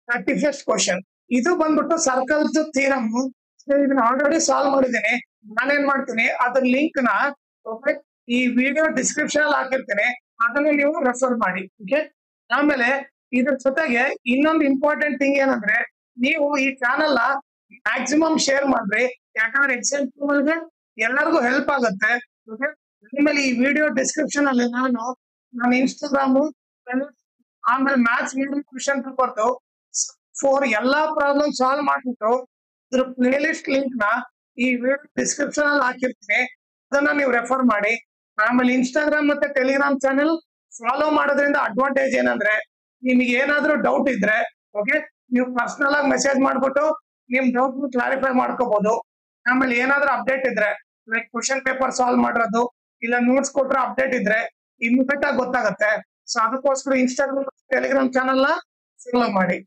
31st question ಇದು ಬಂದ್ಬಿಟ್ಟು circles theorem. ಇದನ್ನ ಆಲ್ರೆಡಿ ಸಾಲ್ವ್ ಮಾಡಿದ್ದೀನಿ. ನಾನೇನ್ ಮಾಡ್ತೀನಿ ಅದ್ರ ಲಿಂಕ್ ನ ಈ ವಿಡಿಯೋ ಡಿಸ್ಕ್ರಿಪ್ಷನ್ ಅಲ್ಲಿ ಹಾಕಿರ್ತೀನಿ, ಅದನ್ನ ನೀವು ರೆಫರ್ ಮಾಡಿ. ಓಕೆ, ಆಮೇಲೆ ಇದ್ರ ಜೊತೆಗೆ ಇನ್ನೊಂದು ಇಂಪಾರ್ಟೆಂಟ್ ಥಿಂಗ್ ಏನಂದ್ರೆ, ನೀವು ಈ ಚಾನಲ್ ನ ಮ್ಯಾಕ್ಸಿಮಮ್ ಶೇರ್ ಮಾಡ್ರಿ, ಯಾಕಂದ್ರೆ ಎಕ್ಸಾಂಪಲ್ಗೆ ಎಲ್ಲರಿಗೂ ಹೆಲ್ಪ್ ಆಗುತ್ತೆ. ಓಕೆ, ಆಮೇಲೆ ಈ ವಿಡಿಯೋ ಡಿಸ್ಕ್ರಿಪ್ಷನ್ ಅಲ್ಲಿ ನಾನು ಇನ್ಸ್ಟಾಗ್ರಾಮು ಆಮೇಲೆ ಮ್ಯಾಥ್ಸ್ ಮೀಡಿಯಂ ಕ್ವಶನ್ ಪೇಪರ್ದು ಫಾರ್ ಎಲ್ಲಾ ಪ್ರಾಬ್ಲಮ್ ಸಾಲ್ವ್ ಮಾಡ್ಬಿಟ್ಟು ಇದ್ರ ಪ್ಲೇ ಲಿಸ್ಟ್ ಲಿಂಕ್ ನ ಈ ವಿಡಿಯೋ ಡಿಸ್ಕ್ರಿಪ್ಷನ್ ಅಲ್ಲಿ ಹಾಕಿರ್ತೀನಿ, ಅದನ್ನ ನೀವು ರೆಫರ್ ಮಾಡಿ. ಆಮೇಲೆ ಇನ್ಸ್ಟಾಗ್ರಾಮ್ ಮತ್ತೆ ಟೆಲಿಗ್ರಾಮ್ ಚಾನೆಲ್ ಫಾಲೋ ಮಾಡೋದ್ರಿಂದ ಅಡ್ವಾಂಟೇಜ್ ಏನಂದ್ರೆ, ನಿಮ್ಗೆ ಏನಾದ್ರೂ ಡೌಟ್ ಇದ್ರೆ ಓಕೆ ನೀವು ಪರ್ಸನಲ್ ಆಗಿ ಮೆಸೇಜ್ ಮಾಡ್ಬಿಟ್ಟು ನಿಮ್ ಡೌಟ್ ಕ್ಲಾರಿಫೈ ಮಾಡ್ಕೋಬಹುದು. ಆಮೇಲೆ ಏನಾದ್ರೂ ಅಪ್ಡೇಟ್ ಇದ್ರೆ ಲೈಕ್ ಕ್ವಶನ್ ಪೇಪರ್ ಸಾಲ್ವ್ ಮಾಡಿರೋದು ಇಲ್ಲ ನೋಟ್ಸ್ ಕೊಟ್ರೆ ಅಪ್ಡೇಟ್ ಇದ್ರೆ ಇಮಿಡಿಯೇಟ್ ಆಗಿ ಗೊತ್ತಾಗತ್ತೆ. ಸೊ ಅದಕ್ಕೋಸ್ಕರ ಇನ್ಸ್ಟಾಗ್ರಾಮ್ ಟೆಲಿಗ್ರಾಮ್ ಚಾನೆಲ್ ನ ಫಾಲೋ ಮಾಡಿ.